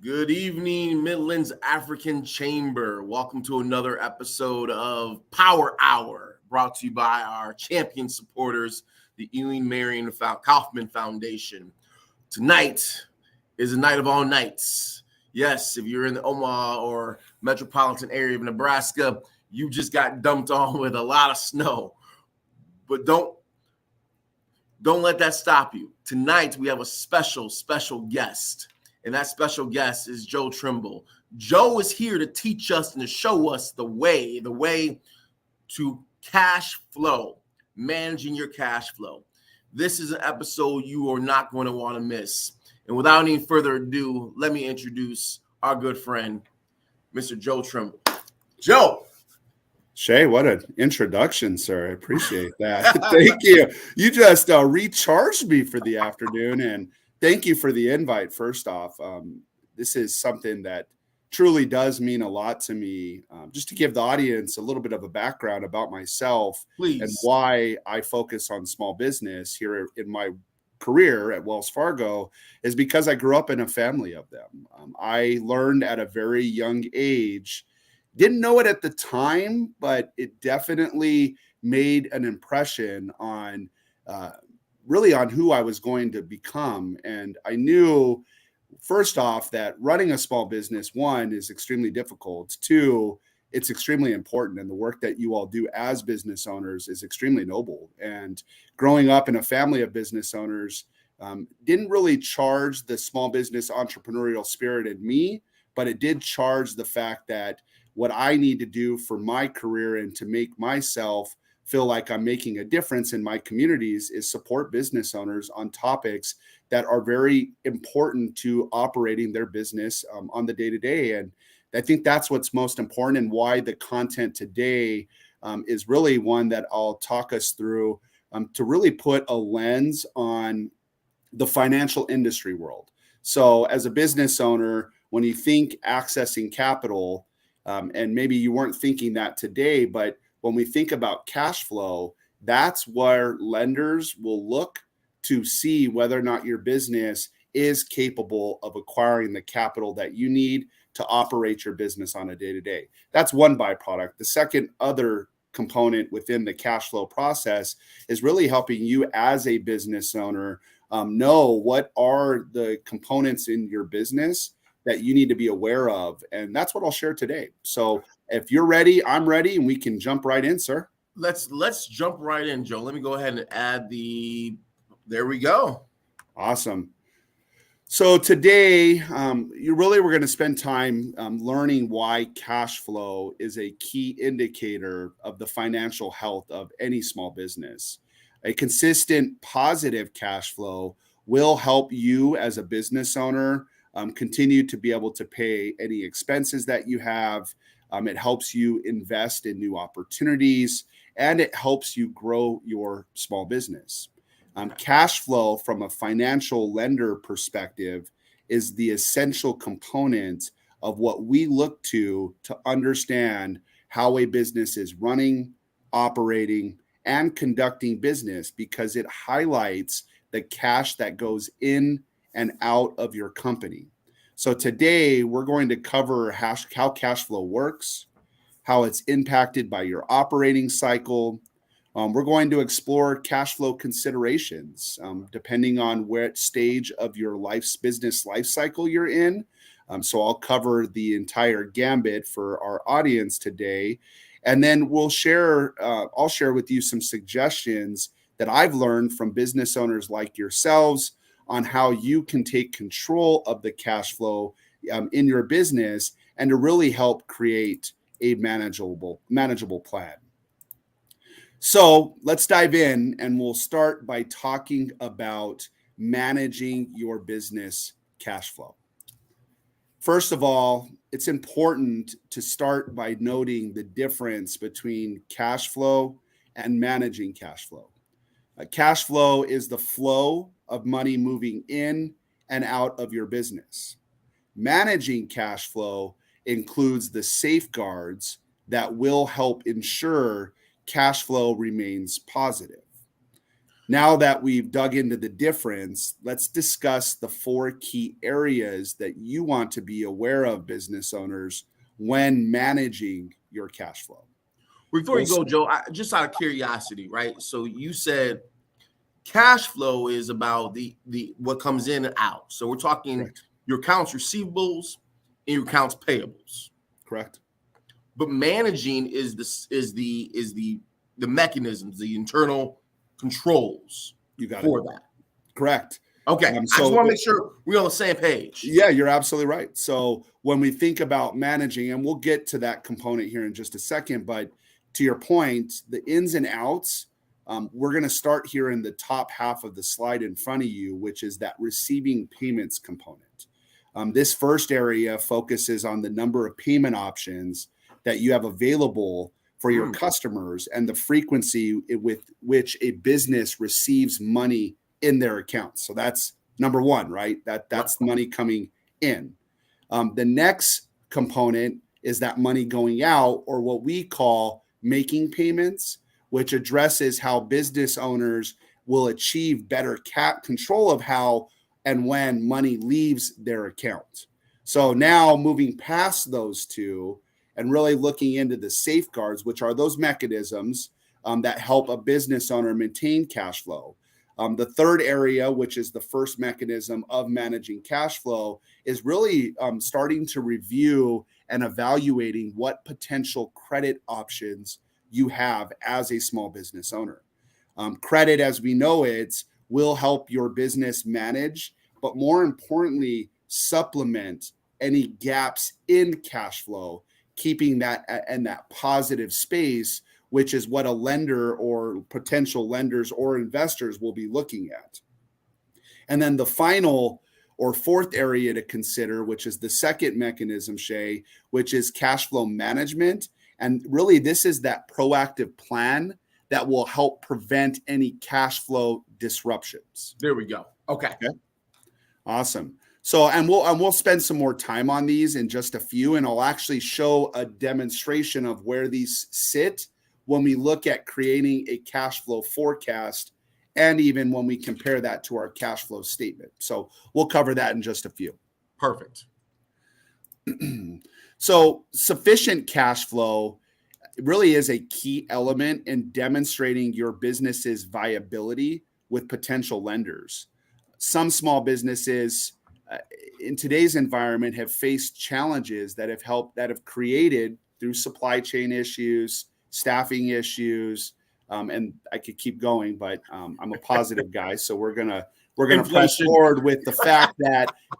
Good evening, Midlands African Chamber. Welcome to another episode of Power Hour, brought to you by our champion supporters, the Ewing Marion Kaufman Foundation. Tonight is a night of all nights. Yes, if you're in the Omaha or metropolitan area of Nebraska, you just got dumped on with a lot of snow. But don't let that stop you. Tonight, we have a special guest. And that special guest is Joe Trimble. Joe is here to teach us and to show us the way to cash flow, managing your cash flow. This is an episode you are not going to want to miss. And without any further ado, let me introduce our good friend, Mr. Joe Trimble. Joe. Shay, what an introduction, sir. I appreciate that. Thank you. You just recharged me for the afternoon, and thank you for the invite, first off. This is something that truly does mean a lot to me. Just to give the audience a little bit of a background about myself, please, and why I focus on small business here in my career at Wells Fargo is because I grew up in a family of them. I learned at a very young age. Didn't know it at the time, but it definitely made an impression on really on who I was going to become. And I knew, first off, that running a small business, one, is extremely difficult. Two, it's extremely important. And the work that you all do as business owners is extremely noble. And growing up in a family of business owners didn't really charge the small business entrepreneurial spirit in me, but it did charge the fact that what I need to do for my career and to make myself feel like I'm making a difference in my communities is support business owners on topics that are very important to operating their business on the day-to-day. And I think that's what's most important, and why the content today is really one that I'll talk us through to really put a lens on the financial industry world. So as a business owner, when you think accessing capital, and maybe you weren't thinking that today, but when we think about cash flow, that's where lenders will look to see whether or not your business is capable of acquiring the capital that you need to operate your business on a day-to-day. That's one byproduct. The second other component within the cash flow process is really helping you as a business owner know what are the components in your business that you need to be aware of. And that's what I'll share today. So if you're ready, I'm ready, and we can jump right in, sir. Let's jump right in, Joe. Let me go ahead and add there we go. Awesome. So today, we're going to spend time learning why cash flow is a key indicator of the financial health of any small business. A consistent positive cash flow will help you as a business owner continue to be able to pay any expenses that you have. It helps you invest in new opportunities, and it helps you grow your small business. Cash flow from a financial lender perspective is the essential component of what we look to understand how a business is running, operating, and conducting business, because it highlights the cash that goes in and out of your company. So today we're going to cover how cash flow works, how it's impacted by your operating cycle. We're going to explore cash flow considerations depending on what stage of your business life cycle you're in. So I'll cover the entire gambit for our audience today. And then I'll share with you some suggestions that I've learned from business owners like yourselves on how you can take control of the cash flow in your business and to really help create a manageable plan. So let's dive in, and we'll start by talking about managing your business cash flow. First of all, it's important to start by noting the difference between cash flow and managing cash flow. Cash flow is the flow of money moving in and out of your business. Managing cash flow includes the safeguards that will help ensure cash flow remains positive. Now that we've dug into the difference, let's discuss the 4 key areas that you want to be aware of, business owners, when managing your cash flow. Before you go, Joe, just out of curiosity, right? So you said cash flow is about the what comes in and out. So we're talking Correct. your accounts receivables and your accounts payables. Correct. But managing is the mechanisms, the internal controls You got for it. that. Correct. Okay. I just want to make sure we're on the same page. Yeah, you're absolutely right. So when we think about managing, and we'll get to that component here in just a second, but to your point, the ins and outs, we're going to start here in the top half of the slide in front of you, which is that receiving payments component. This first area focuses on the number of payment options that you have available for your customers and the frequency with which a business receives money in their accounts. So that's number one, right? That's money coming in. The next component is that money going out, or what we call making payments, which addresses how business owners will achieve better control of how and when money leaves their account. So now moving past those two and really looking into the safeguards, which are those mechanisms that help a business owner maintain cash flow. The third area, which is the first mechanism of managing cash flow, is really starting to review and evaluating what potential credit options you have as a small business owner. Credit, as we know it, will help your business manage, but more importantly, supplement any gaps in cash flow, keeping that in that positive space, which is what a lender or potential lenders or investors will be looking at. And then the final or fourth area to consider, which is the second mechanism, Shay, which is cash flow management. And really, this is that proactive plan that will help prevent any cash flow disruptions. There we go. Okay. Awesome. So, and we'll spend some more time on these in just a few, and I'll actually show a demonstration of where these sit when we look at creating a cash flow forecast, and even when we compare that to our cash flow statement. So we'll cover that in just a few. Perfect. So sufficient cash flow really is a key element in demonstrating your business's viability with potential lenders. Some small businesses in today's environment have faced challenges that have created through supply chain issues, staffing issues, and I could keep going, but I'm a positive guy, so we're gonna press forward with the fact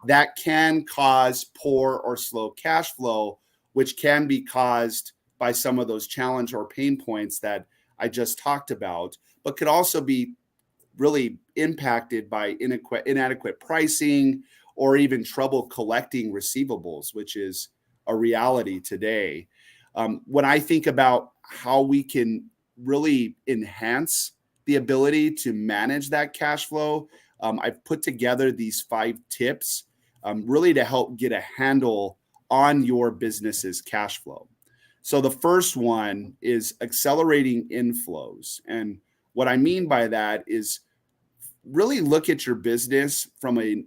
that can cause poor or slow cash flow, which can be caused by some of those challenge or pain points that I just talked about, but could also be really impacted by inadequate pricing or even trouble collecting receivables, which is a reality today. When I think about how we can really enhance the ability to manage that cash flow, I've put together these 5 tips really to help get a handle on your business's cash flow. So the first one is accelerating inflows. And what I mean by that is really look at your business from a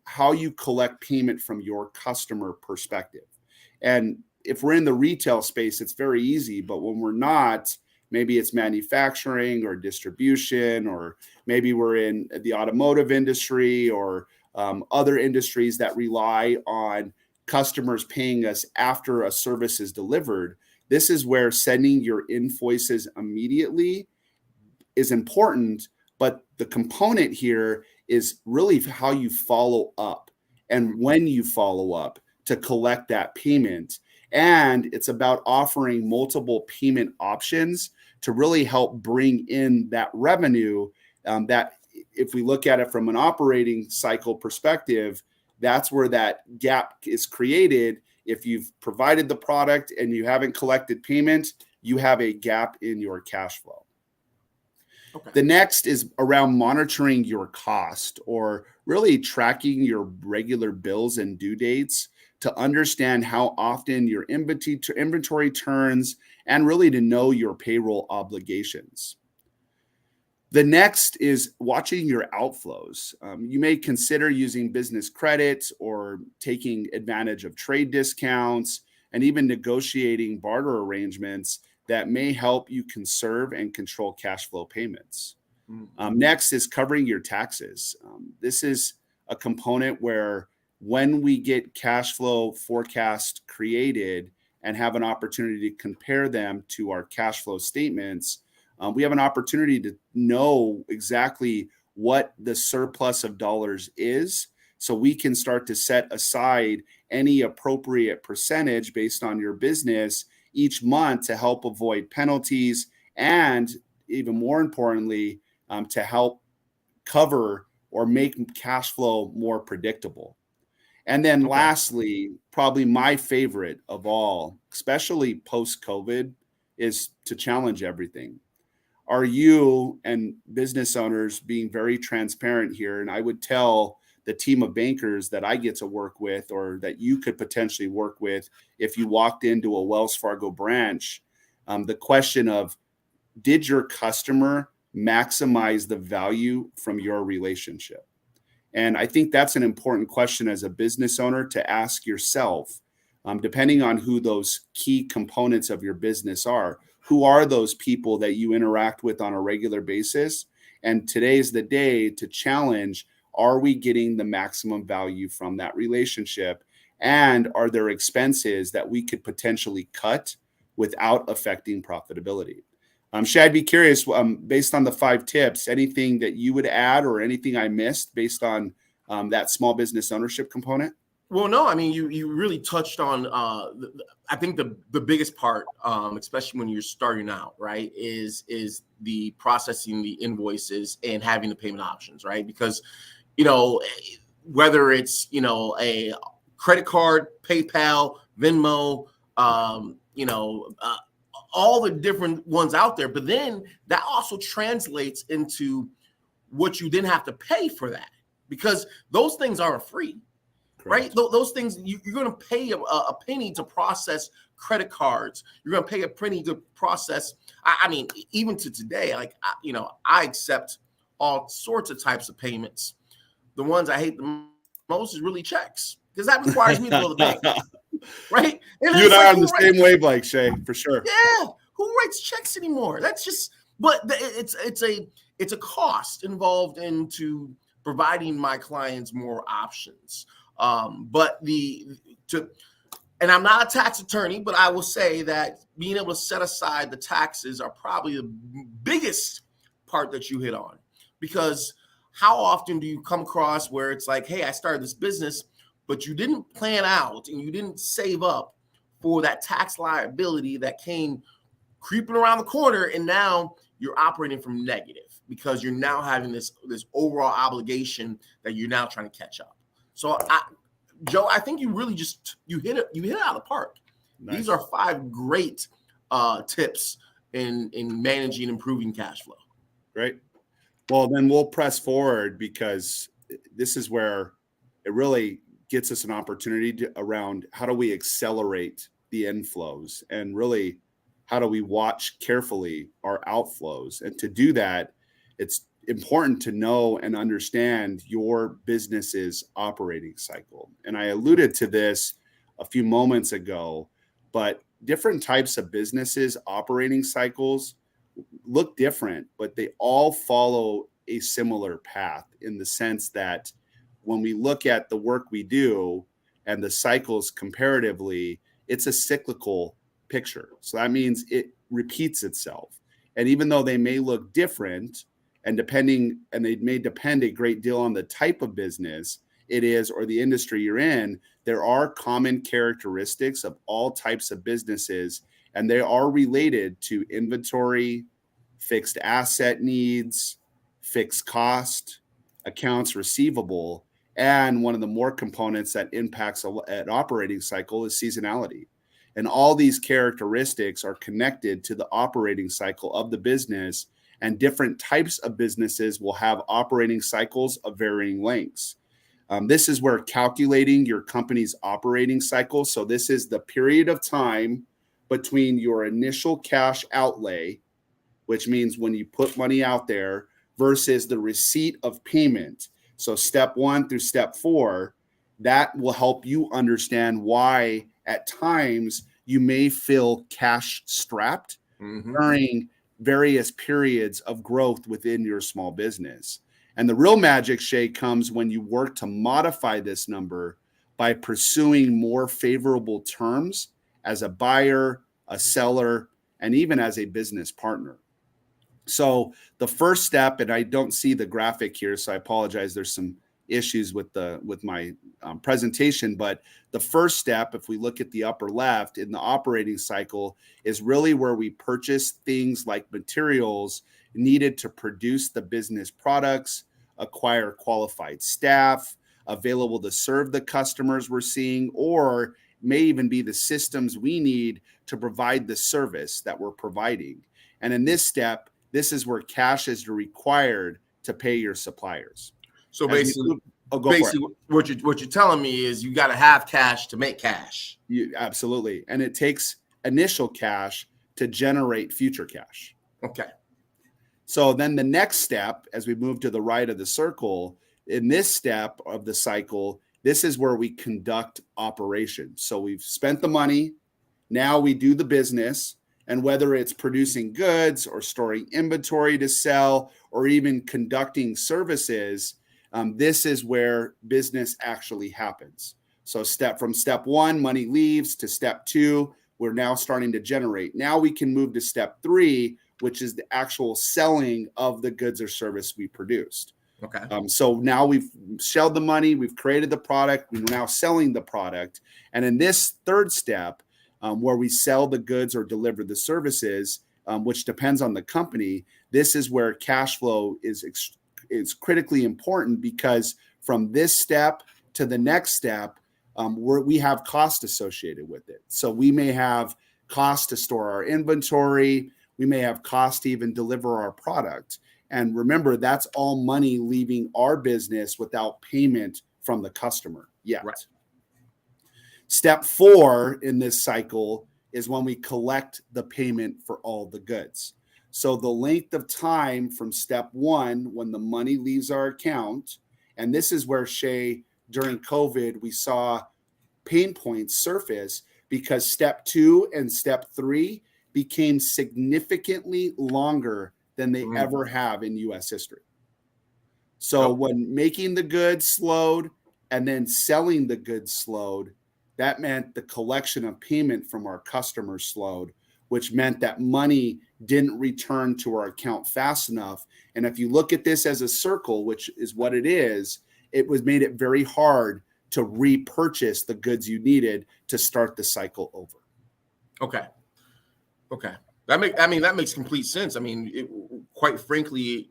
how you collect payment from your customer perspective. And if we're in the retail space, it's very easy, but when we're not, maybe it's manufacturing or distribution, or maybe we're in the automotive industry or other industries that rely on customers paying us after a service is delivered. This is where sending your invoices immediately is important, but the component here is really how you follow up and when you follow up to collect that payment. And it's about offering multiple payment options to really help bring in that revenue that if we look at it from an operating cycle perspective, that's where that gap is created. If you've provided the product and you haven't collected payment, you have a gap in your cash flow. Okay. The next is around monitoring your cost, or really tracking your regular bills and due dates to understand how often your inventory turns and really to know your payroll obligations. The next is watching your outflows. You may consider using business credit or taking advantage of trade discounts and even negotiating barter arrangements that may help you conserve and control cash flow payments. Next is covering your taxes. This is a component where when we get cash flow forecast created and have an opportunity to compare them to our cash flow statements, we have an opportunity to know exactly what the surplus of dollars is, so we can start to set aside any appropriate percentage based on your business each month to help avoid penalties and, even more importantly, to help cover or make cash flow more predictable. And then lastly, probably my favorite of all, especially post-COVID, is to challenge everything. Are you and business owners being very transparent here? And I would tell the team of bankers that I get to work with, or that you could potentially work with if you walked into a Wells Fargo branch, the question of, did your customer maximize the value from your relationship? And I think that's an important question as a business owner to ask yourself, depending on who those key components of your business are. Who are those people that you interact with on a regular basis? And today's the day to challenge, are we getting the maximum value from that relationship? And are there expenses that we could potentially cut without affecting profitability? Shay, I'd be curious, based on the 5 tips, anything that you would add or anything I missed based on that small business ownership component? Well, no, I mean, you really touched on, I think the biggest part, especially when you're starting out, right, is the processing the invoices and having the payment options, right? Because, whether it's, a credit card, PayPal, Venmo, all the different ones out there, but then that also translates into what you then have to pay for that, because those things aren't free. Correct. Right? Those things, you're going to pay a penny to process credit cards. You're going to pay a penny to process. I mean, even to today, like, I accept all sorts of types of payments. The ones I hate the most is really checks, because that requires me to go to the bank. Right? And you and I are on the same wavelength, Shay, for sure. Yeah. Who writes checks anymore? That's just, but it's a cost involved into providing my clients more options. And I'm not a tax attorney, but I will say that being able to set aside the taxes are probably the biggest part that you hit on, because how often do you come across where it's like, hey, I started this business, but you didn't plan out and you didn't save up for that tax liability that came creeping around the corner, and now you're operating from negative because you're now having this overall obligation that you're now trying to catch up. So, Joe, I think you really you hit it out of the park. Nice. These are 5 great tips in managing, improving cash flow. Great. Well, then we'll press forward, because this is where it really gets us an opportunity around how do we accelerate the inflows, and really how do we watch carefully our outflows. And to do that, it's important to know and understand your business's operating cycle. And I alluded to this a few moments ago, but different types of businesses' operating cycles look different, but they all follow a similar path, in the sense that when we look at the work we do and the cycles comparatively, it's a cyclical picture. So that means it repeats itself. And even though they may look different, and they may depend a great deal on the type of business it is or the industry you're in, there are common characteristics of all types of businesses, and they are related to inventory, fixed asset needs, fixed cost, accounts receivable, and one of the more components that impacts an operating cycle is seasonality. And all these characteristics are connected to the operating cycle of the business, and different types of businesses will have operating cycles of varying lengths. This is where calculating your company's operating cycle, so this is the period of time between your initial cash outlay, which means when you put money out there, versus the receipt of payment. So step 1 through step 4, that will help you understand why at times you may feel cash strapped during various periods of growth within your small business. And the real magic, Shay, comes when you work to modify this number by pursuing more favorable terms as a buyer, a seller, and even as a business partner. So the first step, and I don't see the graphic here, so I apologize. There's some issues with my presentation, but the first step, if we look at the upper left in the operating cycle, is really where we purchase things like materials needed to produce the business products, acquire qualified staff available to serve the customers we're seeing, or may even be the systems we need to provide the service that we're providing. And in this step, this is where cash is required to pay your suppliers. So basically, what you're telling me is you got to have cash to make cash. Absolutely. And it takes initial cash to generate future cash. Okay. So then the next step, as we move to the right of the circle, in this step of the cycle, this is where we conduct operations. So we've spent the money. Now we do the business. And whether it's producing goods or storing inventory to sell or even conducting services, this is where business actually happens. So from step 1, money leaves, to step 2, we're now starting to generate. Now we can move to step 3, which is the actual selling of the goods or service we produced. Okay. So now we've shelled the money, we've created the product, we're now selling the product. And in this third step, where we sell the goods or deliver the services, which depends on the company, this is where cash flow is critically important, because from this step to the next step, we have cost associated with it. So we may have cost to store our inventory. We may have cost to even deliver our product. And remember, that's all money leaving our business without payment from the customer yet. Right. Step 4 in this cycle is when we collect the payment for all the goods. So the length of time from step 1, when the money leaves our account, and this is where, Shay, during COVID, we saw pain points surface because step 2 and step 3 became significantly longer than they ever have in U.S. history. So when making the goods slowed and then selling the goods slowed, that meant the collection of payment from our customers slowed, which meant that money didn't return to our account fast enough. And if you look at this as a circle, which is what it is, it made it very hard to repurchase the goods you needed to start the cycle over. Okay. That makes complete sense. I mean, quite frankly,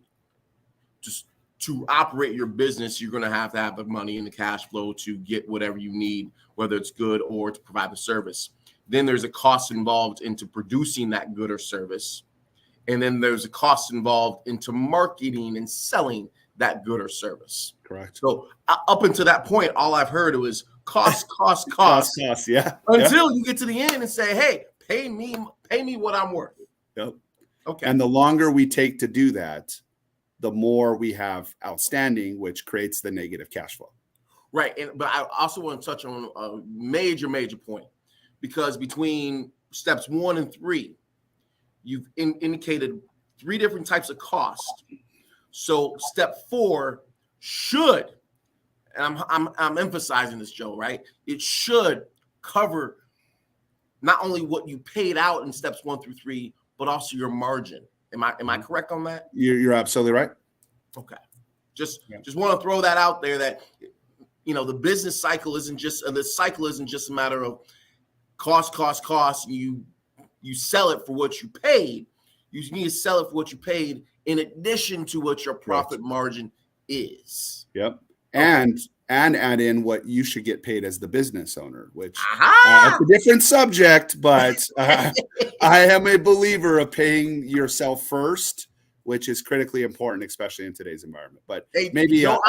just to operate your business, you're going to have the money and the cash flow to get whatever you need, whether it's good or to provide the service. Then there's a cost involved into producing that good or service. And then there's a cost involved into marketing and selling that good or service. Correct. So up until that point, all I've heard was cost. Yeah. Until you get to the end and say, hey, pay me what I'm worth. Yep. Okay. And the longer we take to do that, the more we have outstanding, which creates the negative cash flow. Right. But I also want to touch on a major point, because between steps 1 and 3, you've indicated 3 different types of cost. So step 4 should, and I'm emphasizing this, Joe, right? It should cover not only what you paid out in steps 1 through 3, but also your margin. Am I correct on that? You're absolutely right. Okay. Just want to throw that out there, that the business cycle isn't just a matter of cost. You sell it for what you paid. You need to sell it for what you paid in addition to what your profit margin is. Yep. And add in what you should get paid as the business owner, which it's a different subject, but I am a believer of paying yourself first, which is critically important, especially in today's environment. But maybe an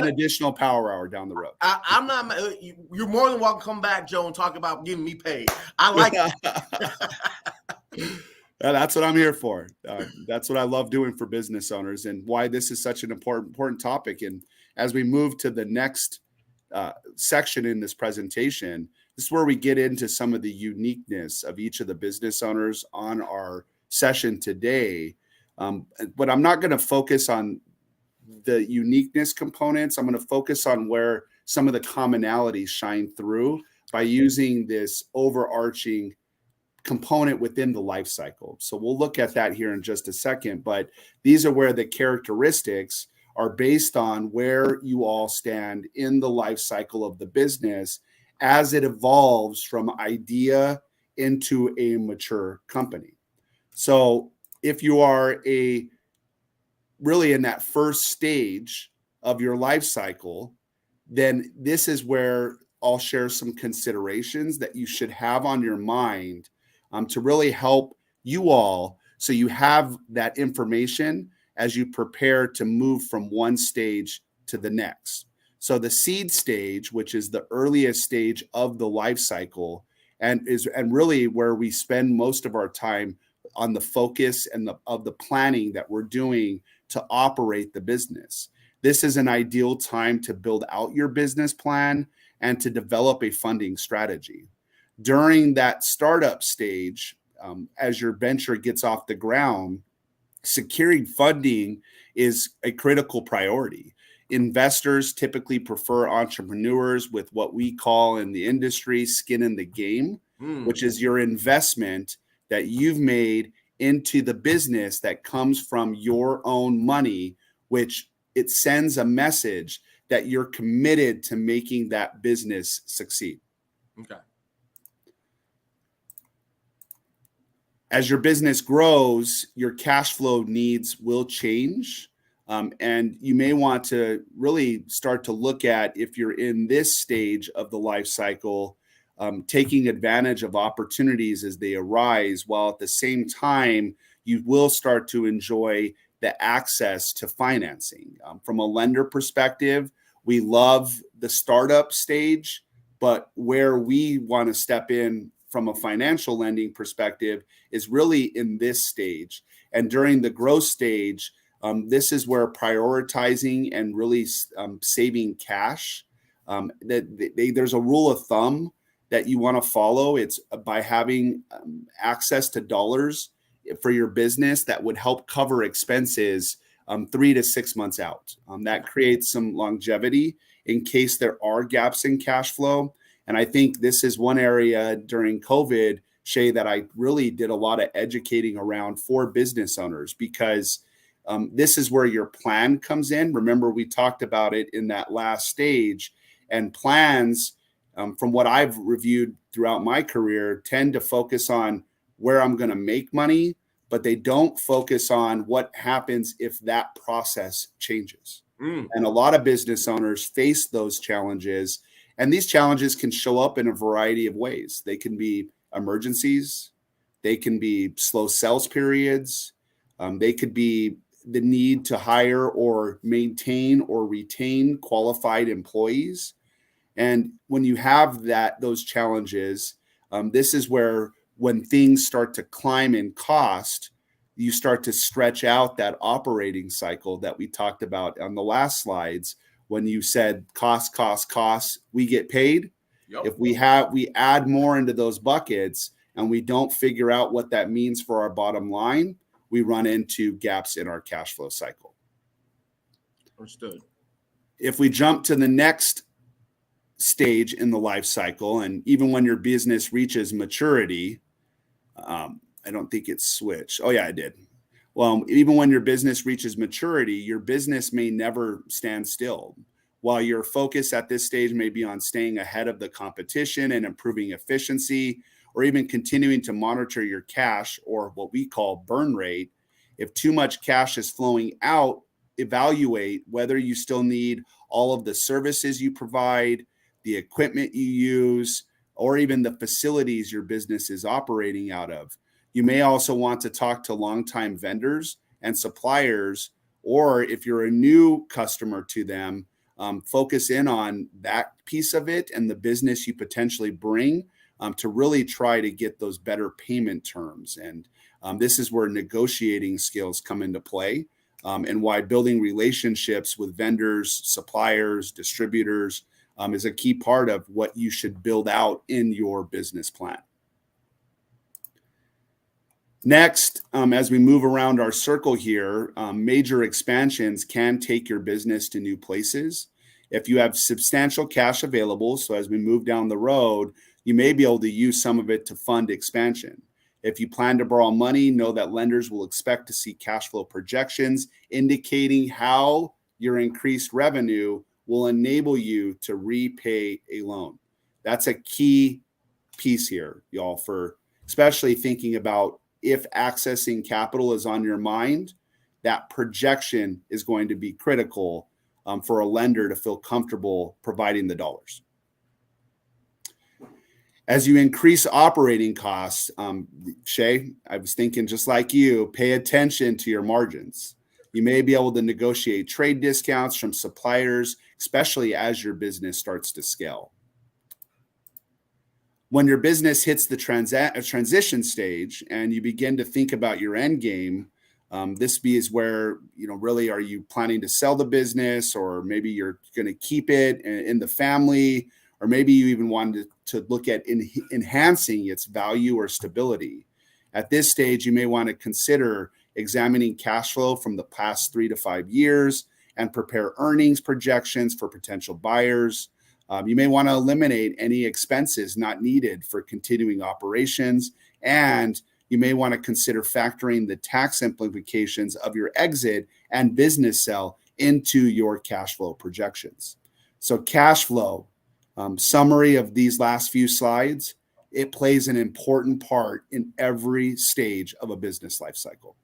additional power hour down the road. I'm not mad. You're more than welcome to come back, Joe, and talk about getting me paid. I like it. That's what I'm here for. That's what I love doing for business owners, and why this is such an important topic. And as we move to the next section in this presentation, this is where we get into some of the uniqueness of each of the business owners on our session today. But I'm not going to focus on the uniqueness components. I'm going to focus on where some of the commonalities shine through by using this overarching component within the life cycle. So we'll look at that here in just a second, but these are where the characteristics are based on where you all stand in the life cycle of the business as it evolves from idea into a mature company. So if you are really in that first stage of your life cycle, then this is where I'll share some considerations that you should have on your mind to really help you all, so you have that information as you prepare to move from one stage to the next. So the seed stage, which is the earliest stage of the life cycle, and really where we spend most of our time on the focus and of the planning that we're doing to operate the business. This is an ideal time to build out your business plan and to develop a funding strategy. During that startup stage, as your venture gets off the ground, securing funding is a critical priority. Investors typically prefer entrepreneurs with what we call in the industry skin in the game, which is your investment that you've made into the business that comes from your own money, which it sends a message that you're committed to making that business succeed. Okay. As your business grows, your cash flow needs will change. And you may want to really start to look at, if you're in this stage of the life cycle, taking advantage of opportunities as they arise, while at the same time, you will start to enjoy the access to financing. From a lender perspective, we love the startup stage, but where we want to step in from a financial lending perspective is really in this stage. And during the growth stage, this is where prioritizing and really saving cash, there's a rule of thumb that you want to follow. It's by having access to dollars for your business that would help cover expenses 3 to 6 months out. That creates some longevity in case there are gaps in cash flow. And I think this is one area during COVID, Shay, that I really did a lot of educating around for business owners, because this is where your plan comes in. Remember, we talked about it in that last stage, and plans, from what I've reviewed throughout my career, tend to focus on where I'm going to make money, but they don't focus on what happens if that process changes. And a lot of business owners face those challenges. And these challenges can show up in a variety of ways. They can be emergencies. They can be slow sales periods. They could be the need to hire or maintain or retain qualified employees. And when you have those challenges, this is where, when things start to climb in cost, you start to stretch out that operating cycle that we talked about on the last slides. When you said costs, we get paid. Yep. If we add more into those buckets and we don't figure out what that means for our bottom line, we run into gaps in our cash flow cycle. Understood. If we jump to the next stage in the life cycle, and even when your business reaches maturity, I don't think it's switched. Oh yeah, I did. Well, even when your business reaches maturity, your business may never stand still. While your focus at this stage may be on staying ahead of the competition and improving efficiency, or even continuing to monitor your cash, or what we call burn rate, if too much cash is flowing out, evaluate whether you still need all of the services you provide, the equipment you use, or even the facilities your business is operating out of. You may also want to talk to longtime vendors and suppliers, or if you're a new customer to them, focus in on that piece of it and the business you potentially bring, to really try to get those better payment terms. And This is where negotiating skills come into play, and why building relationships with vendors, suppliers, distributors is a key part of what you should build out in your business plan. Next, as we move around our circle here, major expansions can take your business to new places. If you have substantial cash available, so as we move down the road, you may be able to use some of it to fund expansion. If you plan to borrow money, know that lenders will expect to see cash flow projections indicating how your increased revenue will enable you to repay a loan. That's a key piece here, y'all, for especially thinking about if accessing capital is on your mind. That projection is going to be critical for a lender to feel comfortable providing the dollars. As you increase operating costs, Shay, I was thinking just like you, pay attention to your margins. You may be able to negotiate trade discounts from suppliers, especially as your business starts to scale. When your business hits the transition stage and you begin to think about your end game, this is where, really, are you planning to sell the business, or maybe you're going to keep it in the family, or maybe you even wanted to look at enhancing its value or stability. At this stage, you may want to consider examining cash flow from the past 3 to 5 years and prepare earnings projections for potential buyers. You may want to eliminate any expenses not needed for continuing operations, and you may want to consider factoring the tax implications of your exit and business sale into your cash flow projections. So cash flow, summary of these last few slides, it plays an important part in every stage of a business life cycle.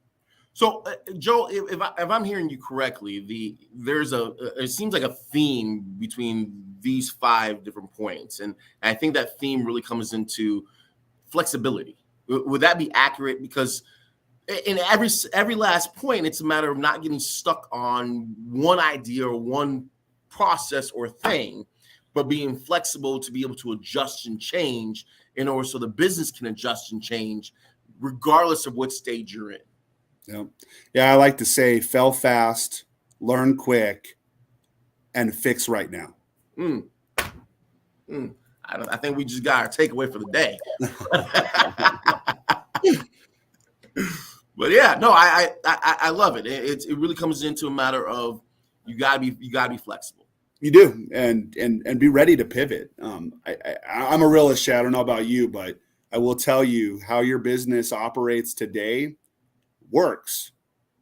So, Joe, if I'm hearing you correctly, it seems like a theme between these 5 different points, and I think that theme really comes into flexibility. Would that be accurate? Because in every last point, it's a matter of not getting stuck on one idea or one process or thing, but being flexible to be able to adjust and change in order so the business can adjust and change regardless of what stage you're in. Yeah, I like to say fail fast, learn quick, and fix right now. I think we just got our takeaway for the day. But yeah, no, I love it. It really comes into a matter of you gotta be flexible. You do, and be ready to pivot. I'm a realist, Chad. I don't know about you, but I will tell you how your business operates today works,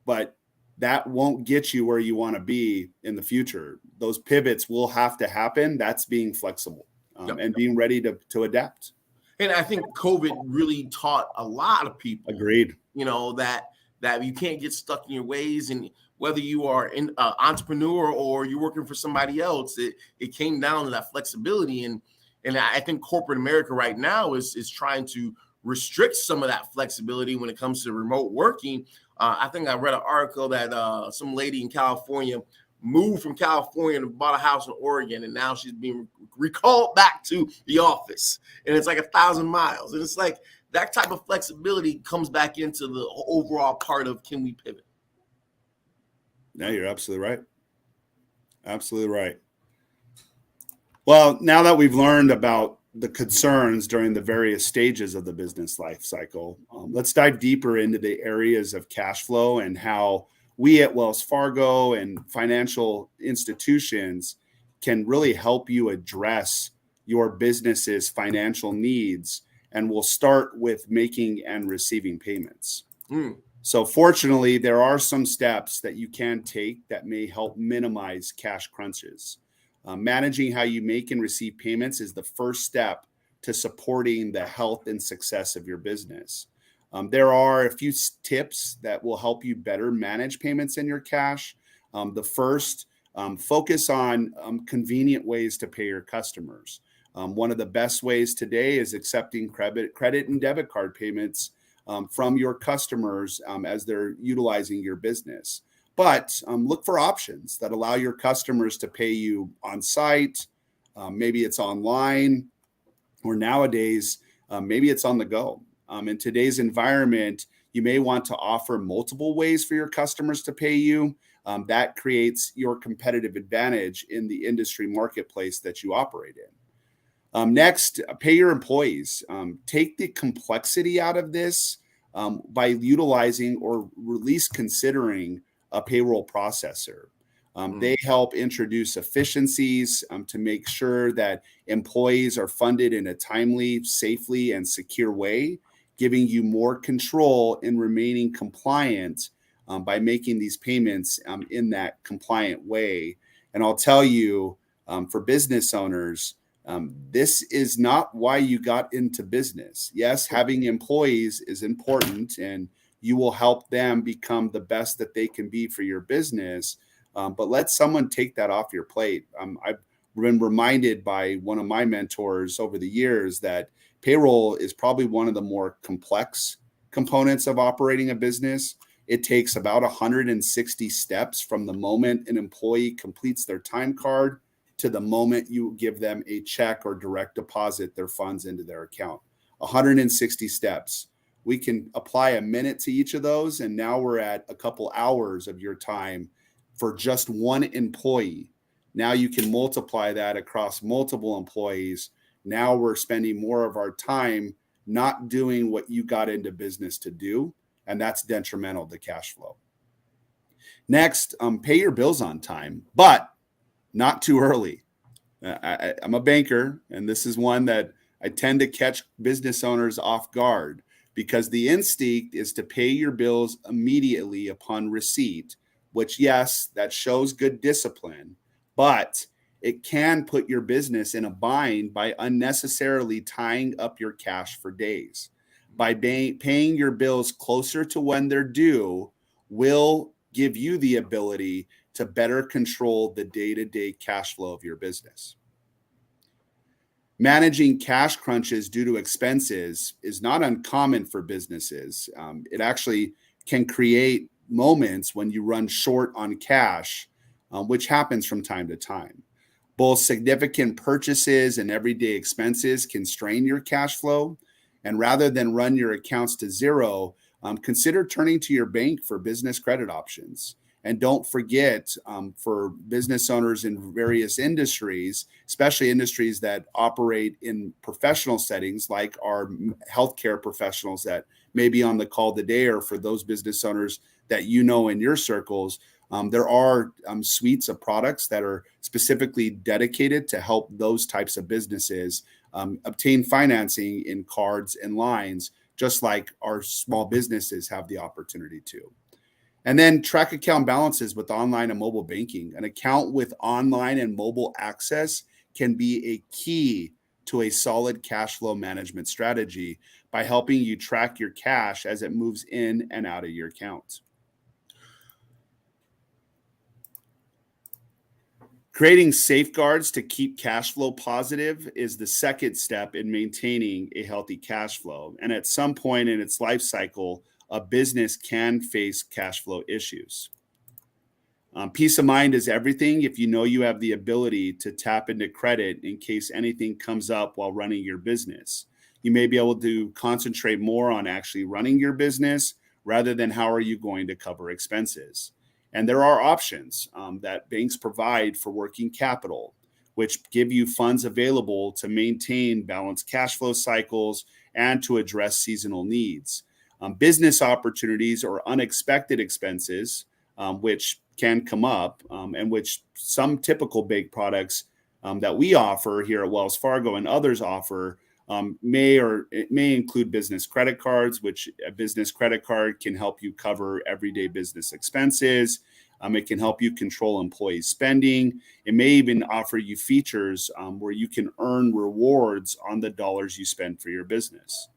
but that won't get you where you want to be in the future. Those pivots will have to happen. That's being flexible and being ready to adapt. And I think COVID really taught a lot of people. Agreed. That you can't get stuck in your ways, and whether you are an entrepreneur or you're working for somebody else, it came down to that flexibility. And I think corporate America right now is trying to restrict some of that flexibility when it comes to remote working. I think I read an article that some lady in California moved from California and bought a house in Oregon, and now she's being recalled back to the office, and it's like 1,000 miles. And it's like that type of flexibility comes back into the overall part of, can we pivot? No, you're absolutely right. Absolutely right. Well, now that we've learned about the concerns during the various stages of the business life cycle, let's dive deeper into the areas of cash flow and how we at Wells Fargo and financial institutions can really help you address your business's financial needs. And we'll start with making and receiving payments. So fortunately, there are some steps that you can take that may help minimize cash crunches. Managing how you make and receive payments is the first step to supporting the health and success of your business. There are a few tips that will help you better manage payments in your cash. The first, focus on convenient ways to pay your customers. One of the best ways today is accepting credit and debit card payments from your customers as they're utilizing your business. But look for options that allow your customers to pay you on site. Maybe it's online, or nowadays, maybe it's on the go. In today's environment, You may want to offer multiple ways for your customers to pay you. That creates your competitive advantage in the industry marketplace that you operate in. Next, pay your employees. Take the complexity out of this by utilizing or at least considering a payroll processor. They help introduce efficiencies to make sure that employees are funded in a timely, safely, and secure way, giving you more control in remaining compliant by making these payments in that compliant way. And I'll tell you, for business owners, this is not why you got into business. Yes, having employees is important, and you will help them become the best that they can be for your business. But let someone take that off your plate. I've been reminded by one of my mentors over the years that payroll is probably one of the more complex components of operating a business. It takes about 160 steps from the moment an employee completes their time card to the moment you give them a check or direct deposit their funds into their account. 160 steps. We can apply a minute to each of those, and now we're at a couple hours of your time for just one employee. Now you can multiply that across multiple employees. Now we're spending more of our time not doing what you got into business to do, and that's detrimental to cash flow. Next, pay your bills on time, but not too early. I'm a banker, and this is one that I tend to catch business owners off guard because the instinct is to pay your bills immediately upon receipt, which, yes, that shows good discipline, but it can put your business in a bind by unnecessarily tying up your cash for days. By paying your bills closer to when they're due will give you the ability to better control the day-to-day cash flow of your business. Managing cash crunches due to expenses is not uncommon for businesses. It actually can create moments when you run short on cash, which happens from time to time. Both significant purchases and everyday expenses can strain your cash flow. And rather than run your accounts to zero, consider turning to your bank for business credit options. And don't forget, for business owners in various industries, especially industries that operate in professional settings like our healthcare professionals that may be on the call today, or for those business owners that you know in your circles, there are suites of products that are specifically dedicated to help those types of businesses obtain financing in cards and lines, just like our small businesses have the opportunity to. And then track account balances with online and mobile banking. An account with online and mobile access can be a key to a solid cash flow management strategy by helping you track your cash as it moves in and out of your account. Creating safeguards to keep cash flow positive is the second step in maintaining a healthy cash flow. And at some point in its life cycle, a business can face cash flow issues. Peace of mind is everything if you know you have the ability to tap into credit in case anything comes up while running your business. You may be able to concentrate more on actually running your business rather than how are you going to cover expenses. And there are options that banks provide for working capital, which give you funds available to maintain balanced cash flow cycles and to address seasonal needs. Business opportunities or unexpected expenses, which can come up, and which some typical bank products that we offer here at Wells Fargo and others offer may include business credit cards, which a business credit card can help you cover everyday business expenses. It can help you control employee spending. It may even offer you features where you can earn rewards on the dollars you spend for your business.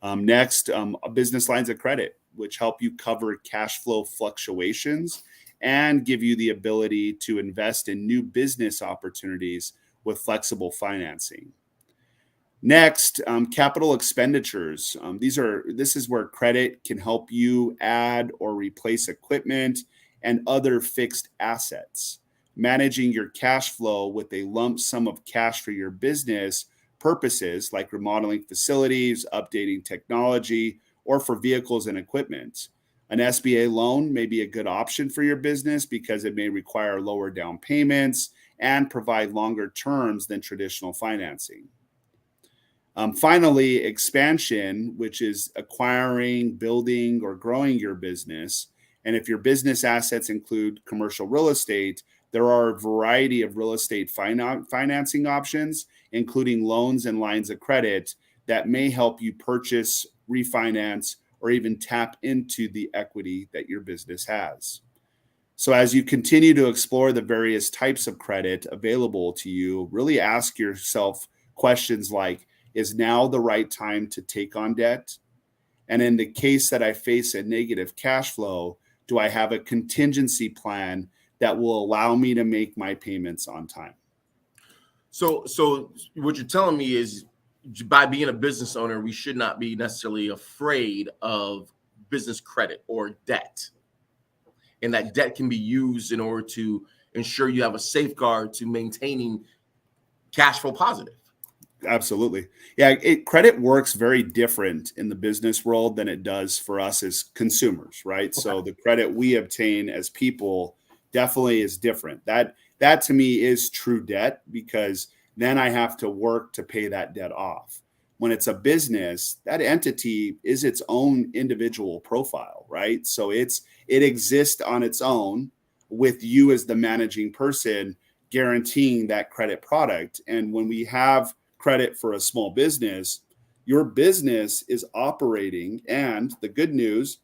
Next, business lines of credit, which help you cover cash flow fluctuations and give you the ability to invest in new business opportunities with flexible financing. Next, capital expenditures. This is where credit can help you add or replace equipment and other fixed assets. Managing your cash flow with a lump sum of cash for your business purposes like remodeling facilities, updating technology, or for vehicles and equipment. An SBA loan may be a good option for your business because it may require lower down payments and provide longer terms than traditional financing. Finally, expansion, which is acquiring, building, or growing your business. And if your business assets include commercial real estate, there are a variety of real estate financing options, including loans and lines of credit that may help you purchase, refinance, or even tap into the equity that your business has. So as you continue to explore the various types of credit available to you, really ask yourself questions like, is now the right time to take on debt? And in the case that I face a negative cash flow, do I have a contingency plan that will allow me to make my payments on time? So what you're telling me is, by being a business owner, we should not be necessarily afraid of business credit or debt. And that debt can be used in order to ensure you have a safeguard to maintaining cash flow positive. Absolutely. Yeah, credit works very different in the business world than it does for us as consumers, right? Okay. So the credit we obtain as people definitely is different. That to me is true debt, because then I have to work to pay that debt off. When it's a business, that entity is its own individual profile, right? So it exists on its own with you as the managing person guaranteeing that credit product. And when we have credit for a small business, your business is operating, and the good news,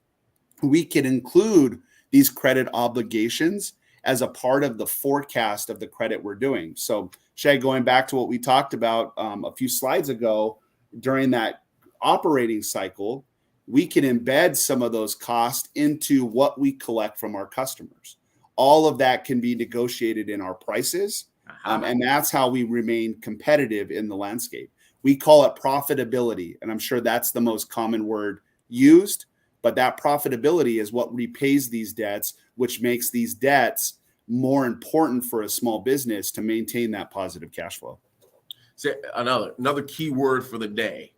we can include these credit obligations as a part of the forecast of the credit we're doing. So Shay, going back to what we talked about a few slides ago, during that operating cycle, we can embed some of those costs into what we collect from our customers. All of that can be negotiated in our prices. And that's how we remain competitive in the landscape. We call it profitability. And I'm sure that's the most common word used, but that profitability is what repays these debts, which makes these debts more important for a small business to maintain that positive cash flow. So another key word for the day,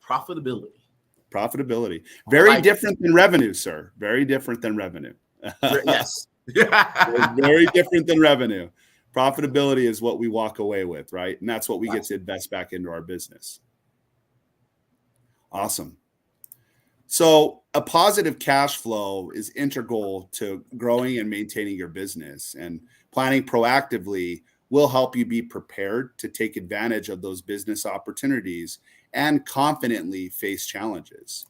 profitability. Profitability. Very different than revenue, sir. Very different than revenue. Yes. Very different than revenue. Profitability is what we walk away with, right? And that's what we get to invest back into our business. Awesome. So a positive cash flow is integral to growing and maintaining your business, and planning proactively will help you be prepared to take advantage of those business opportunities and confidently face challenges.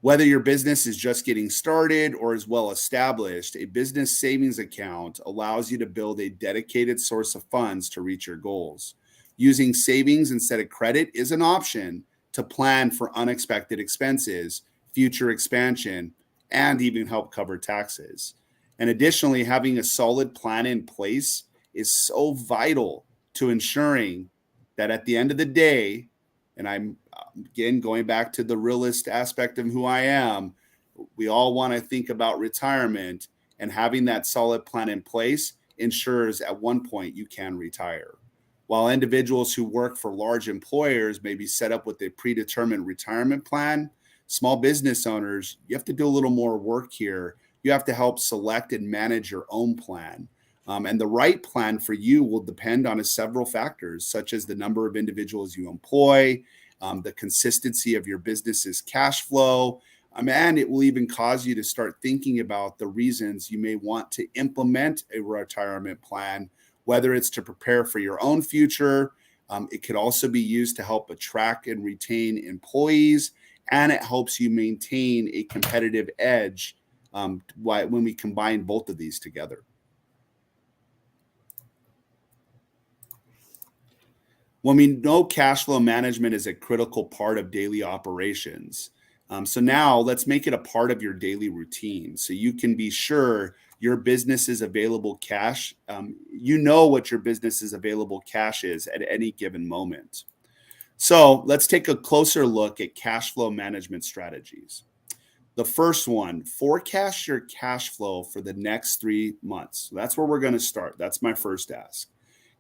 Whether your business is just getting started or is well established, a business savings account allows you to build a dedicated source of funds to reach your goals. Using savings instead of credit is an option to plan for unexpected expenses, future expansion, and even help cover taxes. And additionally, having a solid plan in place is so vital to ensuring that at the end of the day, and I'm again going back to the realist aspect of who I am, we all want to think about retirement, and having that solid plan in place ensures at one point you can retire. While individuals who work for large employers may be set up with a predetermined retirement plan, small business owners, you have to do a little more work here. You have to help select and manage your own plan. And the right plan for you will depend on several factors, such as the number of individuals you employ, the consistency of your business's cash flow, and it will even cause you to start thinking about the reasons you may want to implement a retirement plan, whether it's to prepare for your own future. It could also be used to help attract and retain employees, and it helps you maintain a competitive edge when we combine both of these together. When we know cash flow management is a critical part of daily operations, so now let's make it a part of your daily routine so you can be sure your business's available cash, you know what your business's available cash is at any given moment. So let's take a closer look at cash flow management strategies. The first one, forecast your cash flow for the next 3 months. So that's where we're going to start. That's my first ask.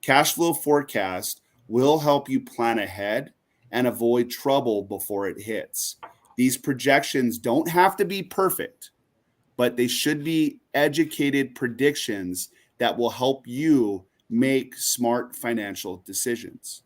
Cash flow forecast will help you plan ahead and avoid trouble before it hits. These projections don't have to be perfect, but they should be educated predictions that will help you make smart financial decisions.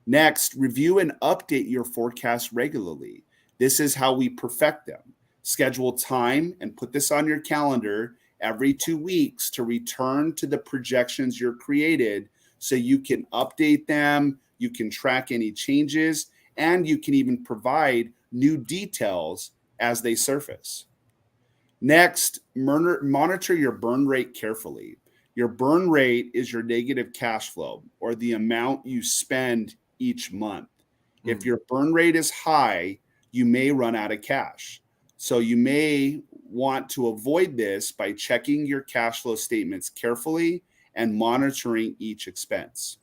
Next, review and update your forecast regularly. This is how we perfect them. Schedule time and put this on your calendar every 2 weeks to return to the projections you're created so you can update them, you can track any changes, and you can even provide new details as they surface. Next, monitor your burn rate carefully. Your burn rate is your negative cash flow, or the amount you spend each month. If your burn rate is high, you may run out of cash. So you may want to avoid this by checking your cash flow statements carefully and monitoring each expense.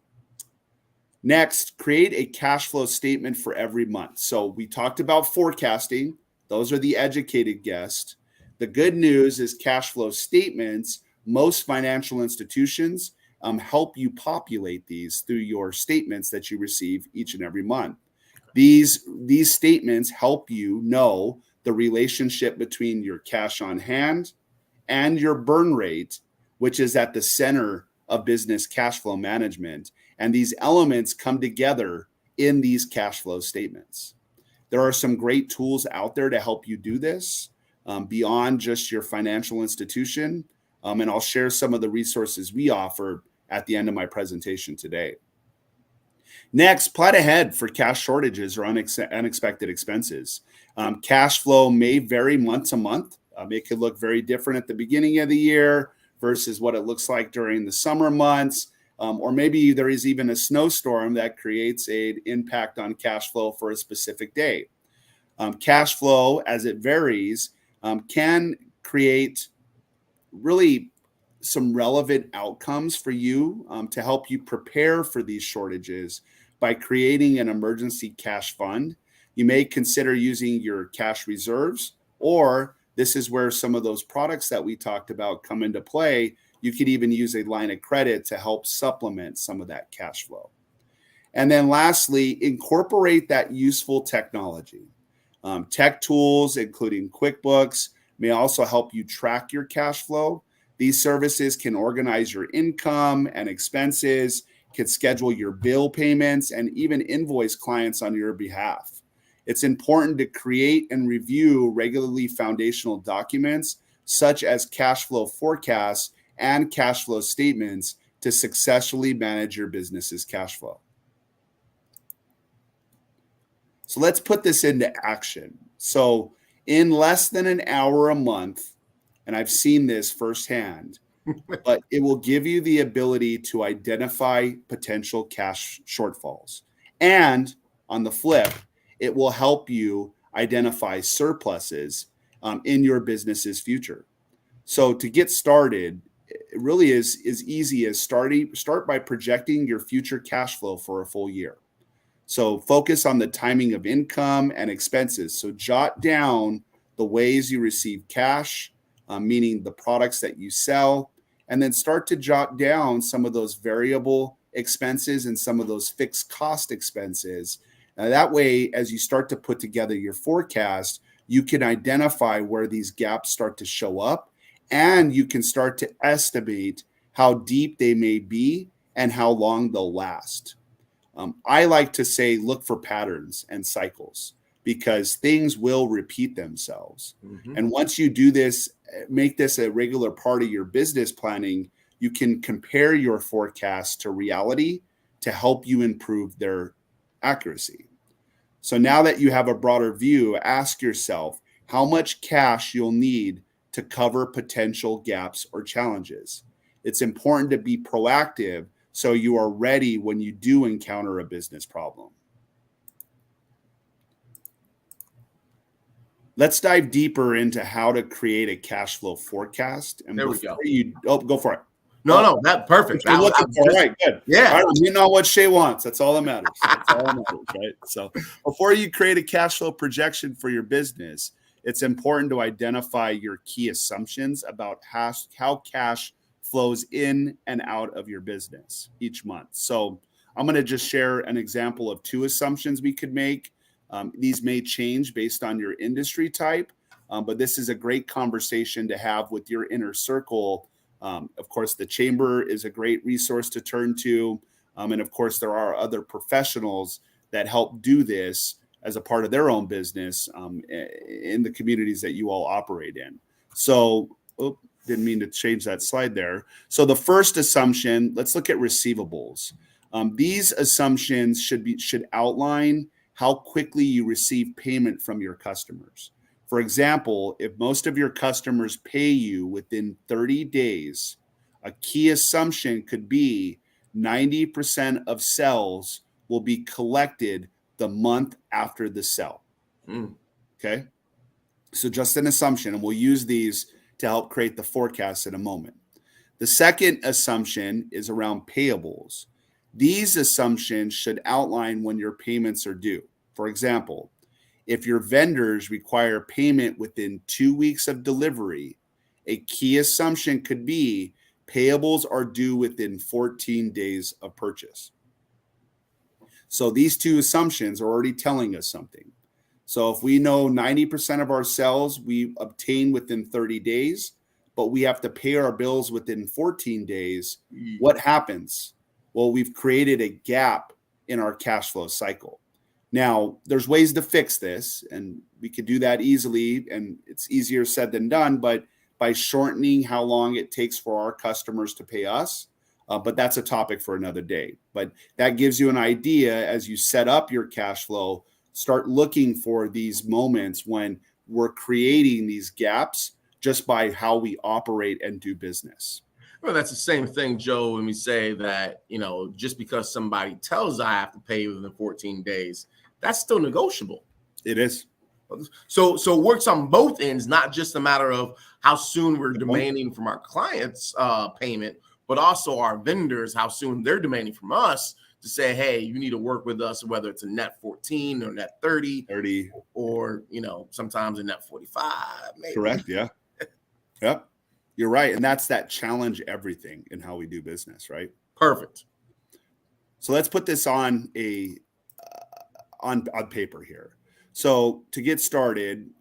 Next, create a cash flow statement for every month. So we talked about forecasting. Those are the educated guests. The good news is cash flow statements. Most financial institutions help you populate these through your statements that you receive each and every month. These statements help you know the relationship between your cash on hand and your burn rate, which is at the center of business cash flow management. And these elements come together in these cash flow statements. There are some great tools out there to help you do this beyond just your financial institution. And I'll share some of the resources we offer at the end of my presentation today. Next, plan ahead for cash shortages or unexpected expenses. Cash flow may vary month to month. It could look very different at the beginning of the year versus what it looks like during the summer months. Or maybe there is even a snowstorm that creates an impact on cash flow for a specific day. Cash flow, as it varies, can create really some relevant outcomes for you to help you prepare for these shortages by creating an emergency cash fund. You may consider using your cash reserves, or this is where some of those products that we talked about come into play. You could even use a line of credit to help supplement some of that cash flow. And then lastly, incorporate that useful technology. Tech tools, including QuickBooks, may also help you track your cash flow. These services can organize your income and expenses, can schedule your bill payments, and even invoice clients on your behalf. It's important to create and review regularly foundational documents, such as cash flow forecasts and cash flow statements, to successfully manage your business's cash flow. So let's put this into action. So in less than an hour a month, and I've seen this firsthand, but it will give you the ability to identify potential cash shortfalls. And on the flip, it will help you identify surpluses in your business's future. So to get started, it really is as easy as start by projecting your future cash flow for a full year. So focus on the timing of income and expenses. So jot down the ways you receive cash, meaning the products that you sell, and then start to jot down some of those variable expenses and some of those fixed cost expenses. That way, as you start to put together your forecast, you can identify where these gaps start to show up, and you can start to estimate how deep they may be and how long they'll last. I like to say, look for patterns and cycles, because things will repeat themselves. Mm-hmm. And once you do this, make this a regular part of your business planning, you can compare your forecast to reality to help you improve their accuracy. So now that you have a broader view, ask yourself how much cash you'll need to cover potential gaps or challenges. It's important to be proactive so you are ready when you do encounter a business problem. Let's dive deeper into how to create a cash flow forecast. And there we go. Go for it. No, that's perfect. All right, good. Yeah. All right, you know what Shay wants. That's all that matters. That's all that matters, right? So before you create a cash flow projection for your business, it's important to identify your key assumptions about how cash flows in and out of your business each month. So I'm going to just share an example of 2 assumptions we could make These may change based on your industry type, but this is a great conversation to have with your inner circle. Of course, the chamber is a great resource to turn to. And of course, there are other professionals that help do this as a part of their own business in the communities that you all operate in. So, didn't mean to change that slide there. So the first assumption, let's look at receivables. These assumptions should outline how quickly you receive payment from your customers. For example, if most of your customers pay you within 30 days, a key assumption could be 90% of sales will be collected the month after the sell. Okay. So just an assumption, and we'll use these to help create the forecast in a moment. The second assumption is around payables. These assumptions should outline when your payments are due. For example, if your vendors require payment within 2 weeks of delivery, a key assumption could be payables are due within 14 days of purchase. So these two assumptions are already telling us something. So if we know 90% of our sales we obtain within 30 days, but we have to pay our bills within 14 days, what happens? Well, we've created a gap in our cash flow cycle. Now, there's ways to fix this, and we could do that easily, and it's easier said than done, but by shortening how long it takes for our customers to pay us, but that's a topic for another day. But that gives you an idea as you set up your cash flow. Start looking for these moments when we're creating these gaps just by how we operate and do business. Well, that's the same thing, Joe, when we say that, just because somebody tells I have to pay within 14 days, that's still negotiable. It is. So it works on both ends, not just a matter of how soon we're demanding from our clients payment, but also our vendors, how soon they're demanding from us to say, hey, you need to work with us, whether it's a net 14 or net 30, or, sometimes a net 45. Maybe. Correct. Yeah. Yep. You're right. And that's that challenge everything in how we do business, right? Perfect. So let's put this on on paper here. So to get started,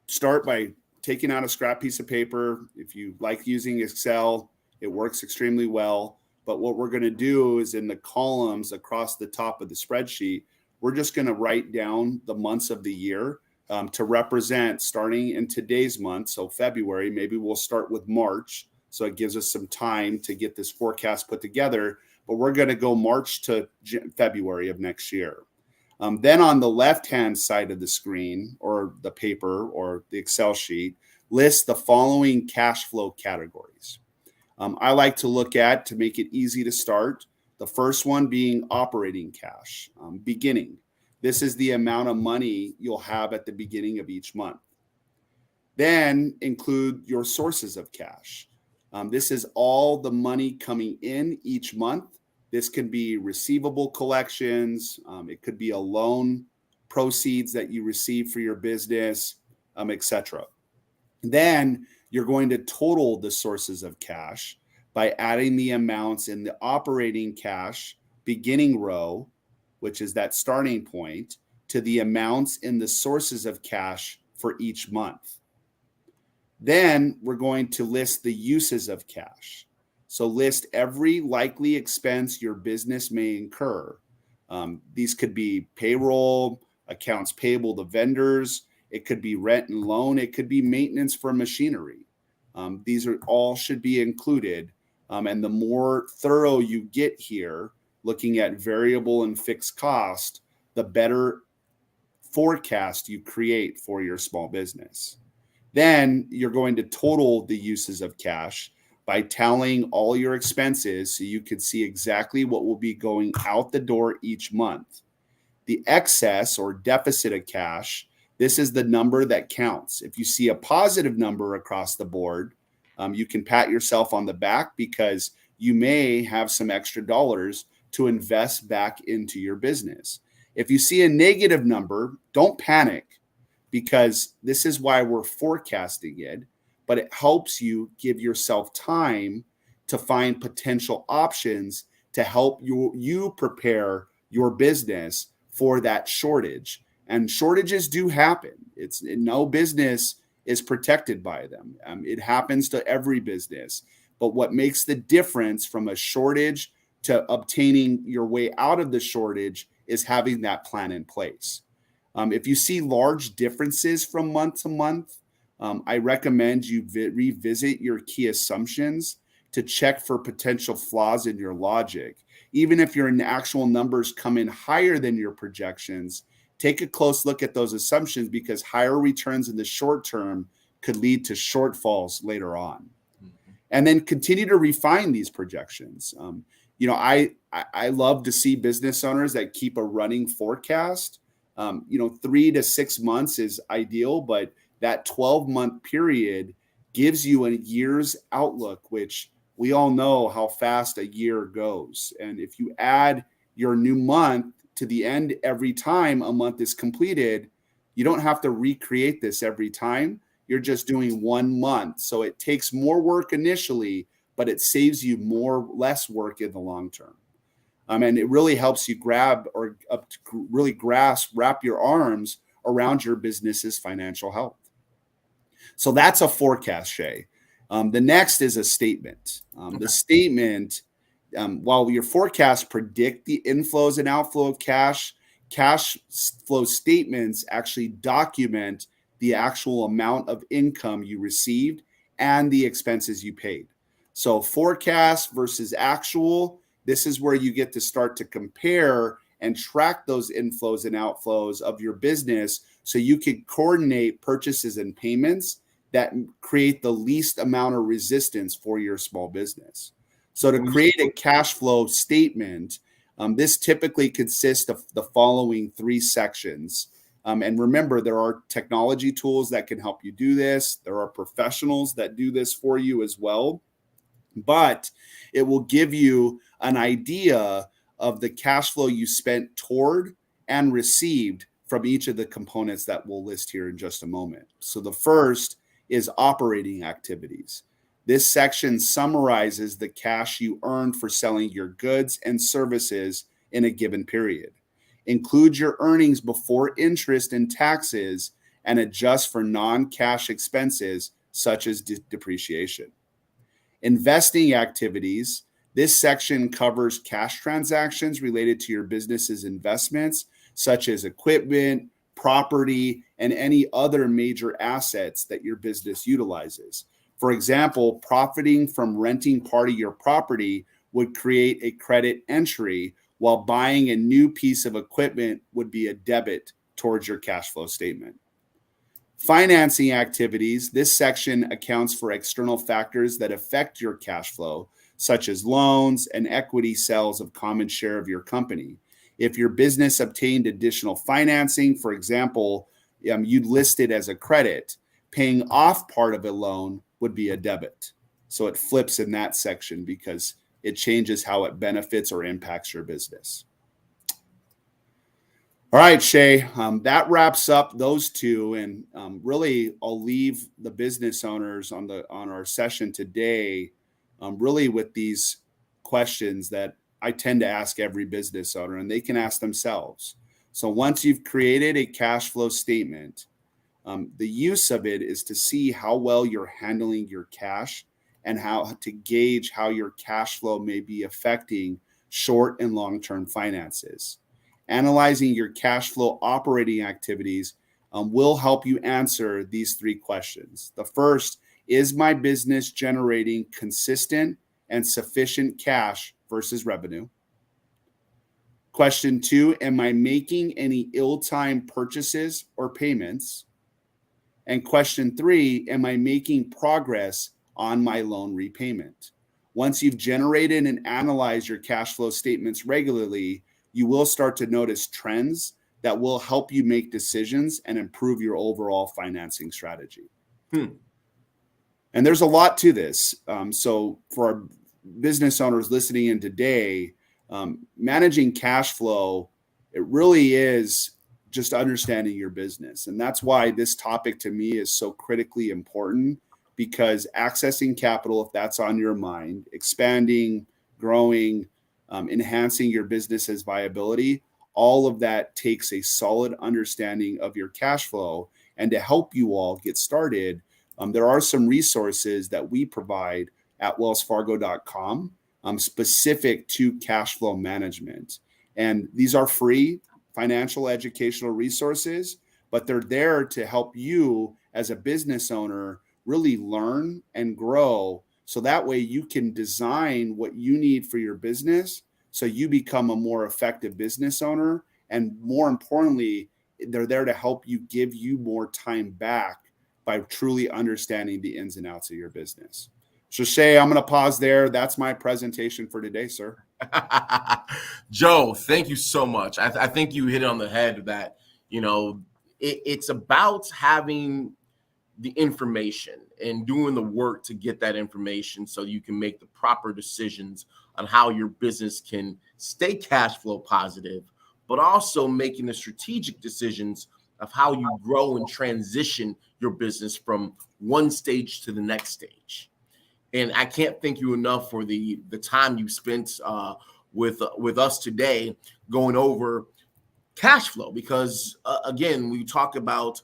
start by taking out a scrap piece of paper. If you like using Excel, it works extremely well. But what we're going to do is in the columns across the top of the spreadsheet, we're just going to write down the months of the year to represent starting in today's month. So February, maybe we'll start with March. So it gives us some time to get this forecast put together. But we're going to go March to February of next year. Then on the left-hand side of the screen or the paper or the Excel sheet, list the following cash flow categories. I like to look at, to make it easy to start, the first one being operating cash, beginning. This is the amount of money you'll have at the beginning of each month. Then include your sources of cash. This is all the money coming in each month. This can be receivable collections. It could be a loan proceeds that you receive for your business, etc. Then you're going to total the sources of cash by adding the amounts in the operating cash beginning row, which is that starting point, to the amounts in the sources of cash for each month. Then we're going to list the uses of cash. So list every likely expense your business may incur. These could be payroll, accounts payable to vendors. It could be rent and loan. It could be maintenance for machinery. These are all should be included. And the more thorough you get here, looking at variable and fixed cost, the better forecast you create for your small business. Then you're going to total the uses of cash by tallying all your expenses so you can see exactly what will be going out the door each month. The excess or deficit of cash, this is the number that counts. If you see a positive number across the board, you can pat yourself on the back because you may have some extra dollars to invest back into your business. If you see a negative number, don't panic because this is why we're forecasting it, but it helps you give yourself time to find potential options to help you prepare your business for that shortage. And shortages do happen. It's no business is protected by them. It happens to every business. But what makes the difference from a shortage to obtaining your way out of the shortage is having that plan in place. If you see large differences from month to month, I recommend you revisit your key assumptions to check for potential flaws in your logic. Even if your actual numbers come in higher than your projections, take a close look at those assumptions, because higher returns in the short term could lead to shortfalls later on. And then continue to refine these projections. I love to see business owners that keep a running forecast. 3 to 6 months is ideal, but that 12-month period gives you a year's outlook, which we all know how fast a year goes. And if you add your new month to the end every time a month is completed, you don't have to recreate this every time. You're just doing 1 month. So it takes more work initially, but it saves you less work in the long term. And it really helps you wrap your arms around your business's financial health. So that's a forecast, Shay. The next is a statement. The statement, while your forecasts predict the inflows and outflow of cash flow statements actually document the actual amount of income you received and the expenses you paid. So forecast versus actual, this is where you get to start to compare and track those inflows and outflows of your business so you can coordinate purchases and payments that create the least amount of resistance for your small business. So to create a cash flow statement, this typically consists of the following 3 sections. And remember, there are technology tools that can help you do this. There are professionals that do this for you as well. But it will give you an idea of the cash flow you spent toward and received from each of the components that we'll list here in just a moment. So the first is operating activities. This section summarizes the cash you earned for selling your goods and services in a given period. Include your earnings before interest and taxes and adjust for non-cash expenses such as depreciation. Investing activities. This section covers cash transactions related to your business's investments, such as equipment, property, and any other major assets that your business utilizes. For example, profiting from renting part of your property would create a credit entry, while buying a new piece of equipment would be a debit towards your cash flow statement. Financing activities. This section accounts for external factors that affect your cash flow, such as loans and equity sales of common share of your company. If your business obtained additional financing, for example, you'd list it as a credit, paying off part of a loan would be a debit. So it flips in that section because it changes how it benefits or impacts your business. All right, Shay, that wraps up those 2. And really, I'll leave the business owners on our session today really with these questions that I tend to ask every business owner, and they can ask themselves. So once you've created a cash flow statement, the use of it is to see how well you're handling your cash and how to gauge how your cash flow may be affecting short and long-term finances. Analyzing your cash flow operating activities will help you answer these 3 questions. The first, is my business generating consistent and sufficient cash versus revenue? Question 2, am I making any ill-timed purchases or payments? And question 3, am I making progress on my loan repayment? Once you've generated and analyzed your cash flow statements regularly, you will start to notice trends that will help you make decisions and improve your overall financing strategy. And there's a lot to this. So for our business owners listening in today, managing cash flow, it really is just understanding your business. And that's why this topic to me is so critically important, because accessing capital, if that's on your mind, expanding, growing, enhancing your business's viability, all of that takes a solid understanding of your cash flow. And to help you all get started, there are some resources that we provide at wellsfargo.com specific to cash flow management. And these are free financial educational resources, but they're there to help you as a business owner really learn and grow. So that way you can design what you need for your business so you become a more effective business owner. And more importantly, they're there to help you give you more time back by truly understanding the ins and outs of your business. So Shay, I'm going to pause there. That's my presentation for today, sir. Joe, thank you so much. I think you hit it on the head that, it's about having the information and doing the work to get that information so you can make the proper decisions on how your business can stay cash flow positive, but also making the strategic decisions of how you grow and transition your business from one stage to the next stage. And I can't thank you enough for the time you spent with us today going over cash flow, because again, we talk about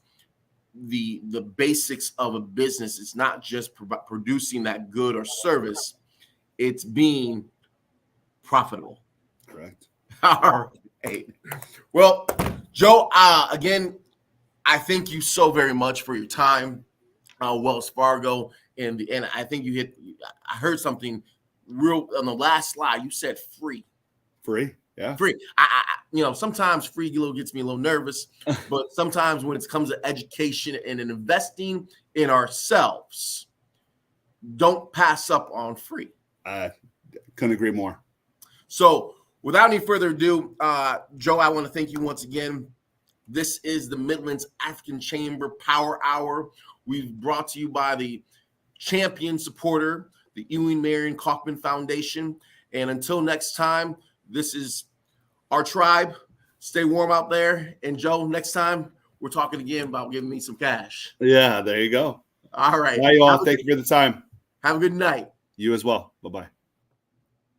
the basics of a business. It's not just producing that good or service, it's being profitable. Correct. All right. Well, Joe, again, I thank you so very much for your time, Wells Fargo, and I think I heard something real on the last slide. You said free. Free. Yeah. Free. Sometimes free gets me a little nervous, but sometimes when it comes to education and investing in ourselves, don't pass up on free. Couldn't agree more. So without any further ado, Joe, I want to thank you once again. This is the Midlands African Chamber Power Hour. We've brought to you by the champion supporter, the Ewing Marion Kaufman Foundation. And until next time, this is our tribe. Stay warm out there. And Joe, next time we're talking again about giving me some cash. Yeah, there you go. All right. Bye, y'all. Thank you for the time. Have a good night. You as well. Bye-bye.